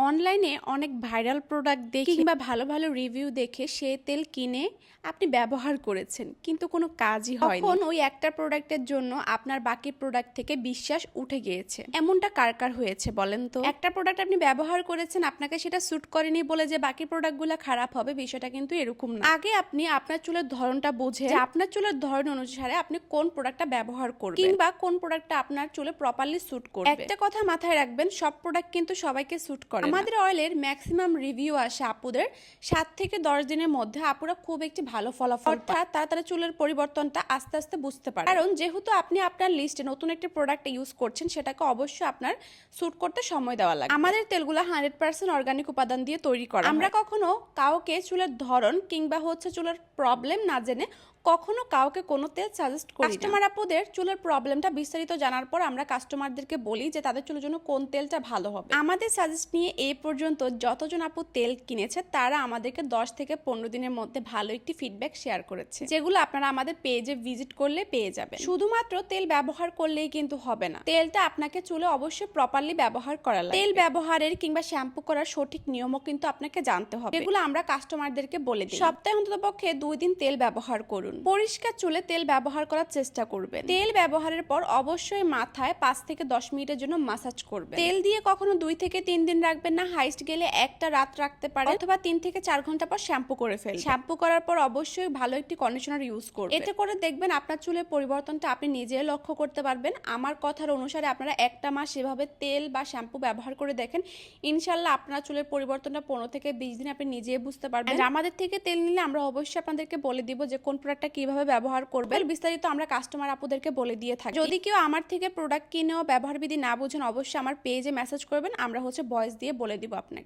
অনলাইনে অনেক viral product দেখে কিংবা ভালো ভালো রিভিউ দেখে সে তেল কিনে আপনি ব্যবহার করেছেন কিন্তু কোনো কাজই হয়নি। তখন ওই একটা প্রোডাক্টের জন্য আপনার বাকি প্রোডাক্ট থেকে বিশ্বাস উঠে গিয়েছে। এমনটা কার কার হয়েছে বলেন তো? একটা প্রোডাক্ট আপনি ব্যবহার করেছেন, আপনাকে সেটা স্যুট করেনি বলে যে বাকি প্রোডাক্টগুলো খারাপ হবে, বিষয়টা কিন্তু এরকম না। আগে আপনি আপনার চুলের ধরনটা বুঝে আপনার চুলের ধরন অনুসারে আপনি কোন প্রোডাক্টটা ব্যবহার করবেন কিংবা কোন প্রোডাক্টটা আপনার চুলে প্রপারলি স্যুট করবে। একটা কথা মাথায় রাখবেন, সব প্রোডাক্ট কিন্তু সবাইকে স্যুট করে না। আমাদের অয়েলের ম্যাক্সিমাম রিভিউ আসে আপুদের 7 থেকে 10 দিনের মধ্যে। আপুরা খুব একটি ভালো ফলাফল, অর্থাৎ তাড়াতাড়ি চুলের পরিবর্তনটা আস্তে আস্তে বুঝতে পারে। কারণ যেহেতু আপনি আপনার লিস্টে নতুন একটি প্রোডাক্ট ইউজ করছেন, সেটাকে অবশ্যই আপনার স্যুট করতে সময় দেওয়া লাগে। আমাদের তেলগুলো 100% অর্গানিক উপাদান দিয়ে তৈরি করা। আমরা কখনো কাউকে চুলের ধরন কিংবা চুলের প্রবলেম না জেনে কখনো কাউকে কোনো তেল সাজেস্ট করি না। কাস্টমার আপুদের চুলের প্রবলেমটা বিস্তারিত জানার পর আমরা কাস্টমারদেরকে বলি যে তাদের চুলের জন্য কোন তেলটা ভালো হবে। আমাদের সাজেস্ট নিয়ে এই পর্যন্ত যতজন আপু তেল কিনেছে তারা আমাদেরকে 10 থেকে 15 দিনের মধ্যে ভালো একটি ফিডব্যাক শেয়ার করেছে, যেগুলো আপনারা আমাদের পেজে ভিজিট করলে পেয়ে যাবেন। শুধুমাত্র তেল ব্যবহার করলেই কিন্তু হবে না, তেলটা আপনাকে চুলে অবশ্যই প্রপারলি ব্যবহার করা লাগবে। তেল ব্যবহারের কিংবা শ্যাম্পু করার সঠিক নিয়মও কিন্তু আপনাকে জানতে হবে, এগুলো আমরা কাস্টমারদেরকে বলে দিই। সপ্তাহে অন্ততপক্ষে 2 দিন তেল ব্যবহার করুন। পরিষ্কার চুলে তেল ব্যবহার করার চেষ্টা করবেন। তেল ব্যবহারের পর অবশ্যই মাথায় 5 থেকে 10 মিনিটের জন্য মাসাজ করবেন। তেল দিয়ে কখনো 2 থেকে 3 দিন রাখবেন না, হাইস্ট গেলে একটা রাত রাখতে পারেন, অথবা 3 থেকে 4 ঘন্টা পর শ্যাম্পু করে ফেলবেন। শ্যাম্পু করার পর অবশ্যই ভালো একটি কন্ডিশনার ইউজ করবেন। এতে করে দেখবেন আপনার চুলের পরিবর্তনটা আপনি নিজেই লক্ষ্য করতে পারবেন। আমার কথার অনুসারে আপনারা একটা মাস এভাবে তেল বা শ্যাম্পু ব্যবহার করে দেখেন, ইনশাল্লাহ আপনার চুলের পরিবর্তনটা 15 থেকে 20 দিন আপনি নিজেই বুঝতে পারবেন। আমাদের থেকে তেল নিলে আমরা অবশ্যই আপনাদেরকে বলে দিব যে কোন প্রোডাক্টটা কিভাবে ব্যবহার করবেন, বিস্তারিত আমরা কাস্টমার আপুদেরকে বলে দিয়ে থাকি। যদি কেউ আমার থেকে প্রোডাক্ট কিনেও ব্যবহার বিধি না বুঝেন, অবশ্যই আমার পেজে মেসেজ করবেন, আমরা ভয়েস দিয়ে বলে দিব আপনাকে।